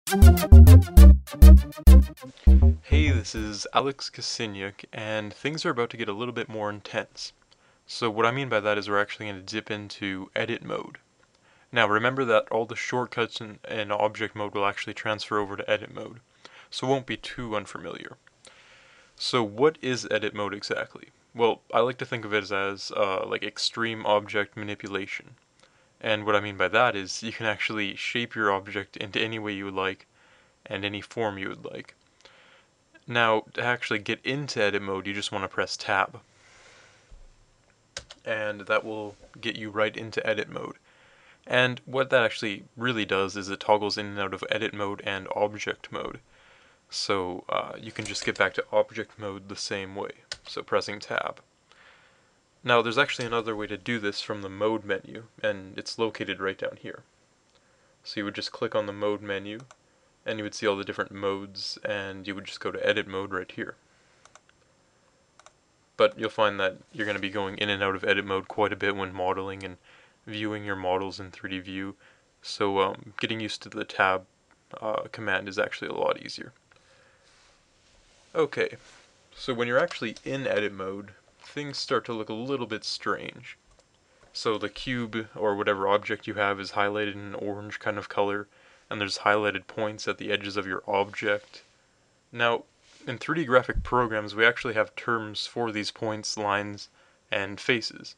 Hey, this is Alex Kasinyuk, and things are about to get a little bit more intense. So what I mean by that is we're actually going to dip into edit mode. Now remember that all the shortcuts in object mode will actually transfer over to edit mode, so it won't be too unfamiliar. So what is edit mode exactly? Well, I like to think of it as like extreme object manipulation. And what I mean by that is you can actually shape your object into any way you would like and any form you would like. Now, to actually get into edit mode, you just want to press tab, and that will get you right into edit mode. And what that actually really does is it toggles in and out of edit mode and object mode. So you can just get back to object mode the same way, so pressing tab. Now there's actually another way to do this from the mode menu, and it's located right down here. So you would just click on the mode menu, and you would see all the different modes, and you would just go to edit mode right here. But you'll find that you're going to be going in and out of edit mode quite a bit when modeling and viewing your models in 3D view, so getting used to the tab command is actually a lot easier. Okay, so when you're actually in edit mode, things start to look a little bit strange. So the cube or whatever object you have is highlighted in an orange kind of color, and there's highlighted points at the edges of your object. Now, in 3D graphic programs, we actually have terms for these points, lines, and faces.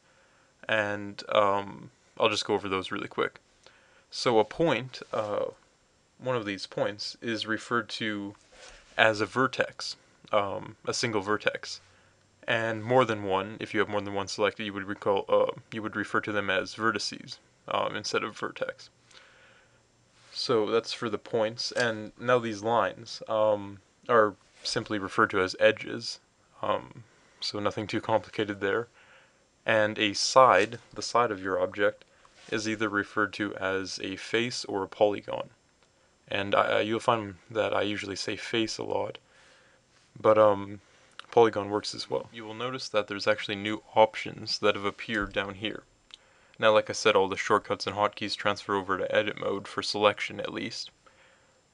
And I'll just go over those really quick. So a point, one of these points, is referred to as a vertex, a single vertex. And more than one, if you have more than one selected, you would refer to them as vertices instead of vertex. So that's for the points, and now these lines are simply referred to as edges, um, so nothing too complicated there. And a side, the side of your object, is either referred to as a face or a polygon. And you'll find that I usually say face a lot, but polygon works as well. You will notice that there's actually new options that have appeared down here. Now, like I said, all the shortcuts and hotkeys transfer over to edit mode for selection at least.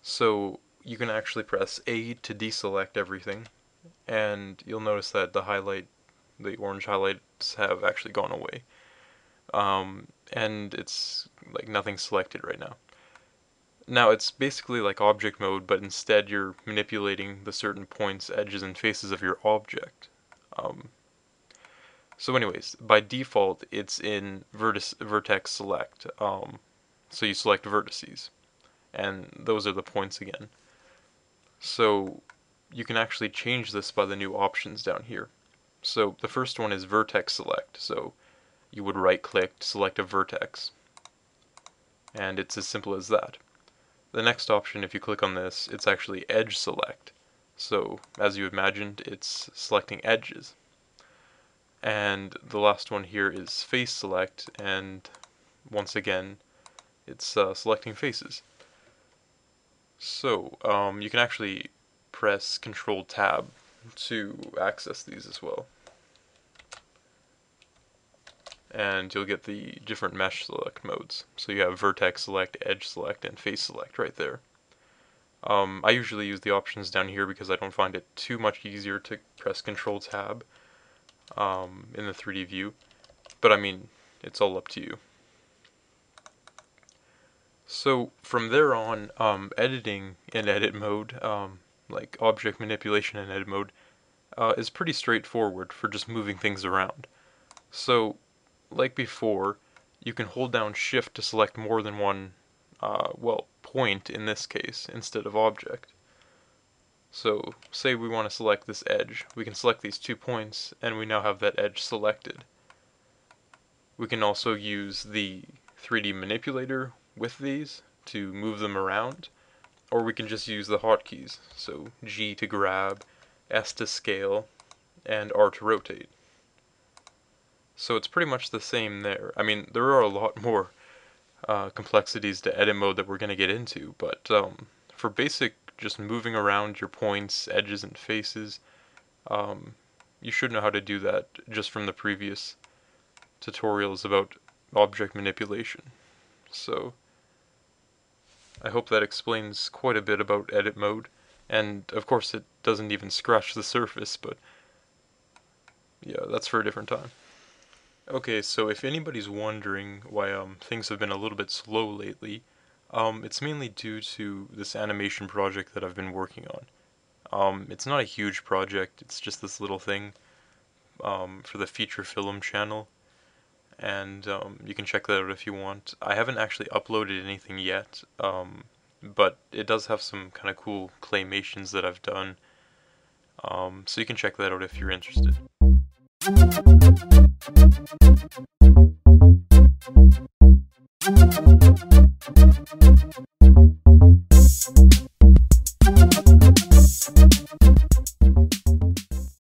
So you can actually press A to deselect everything, and you'll notice that the orange highlights have actually gone away. And it's like nothing selected right now. Now it's basically like object mode, but instead you're manipulating the certain points, edges, and faces of your object. Um, so anyways, by default it's in vertex select. So you select vertices, and those are the points again. So you can actually change this by the new options down here. So the first one is vertex select. So you would right click to select a vertex, and it's as simple as that. The next option, if you click on this, it's actually edge select. So as you imagined, it's selecting edges. And the last one here is face select, and once again it's selecting faces. So you can actually press Control Tab to access these as well. And you'll get the different mesh select modes. So you have vertex select, edge select, and face select right there. I usually use the options down here because I don't find it too much easier to press Control Tab in the 3D view, but I mean, it's all up to you. So from there on, editing in edit mode, like object manipulation in edit mode, is pretty straightforward for just moving things around. So, like before, you can hold down shift to select more than one, well, point in this case, instead of object. So, say we want to select this edge, we can select these 2 points, and we now have that edge selected. We can also use the 3D manipulator with these to move them around, or we can just use the hotkeys, so G to grab, S to scale, and R to rotate. So it's pretty much the same there. I mean, there are a lot more complexities to edit mode that we're going to get into, but for basic just moving around your points, edges, and faces, you should know how to do that just from the previous tutorials about object manipulation. So I hope that explains quite a bit about edit mode, and of course it doesn't even scratch the surface, but yeah, that's for a different time. Okay, so if anybody's wondering why things have been a little bit slow lately, it's mainly due to this animation project that I've been working on. It's not a huge project, it's just this little thing for the feature film channel, and you can check that out if you want. I haven't actually uploaded anything yet, but it does have some kind of cool claymations that I've done, so you can check that out if you're interested.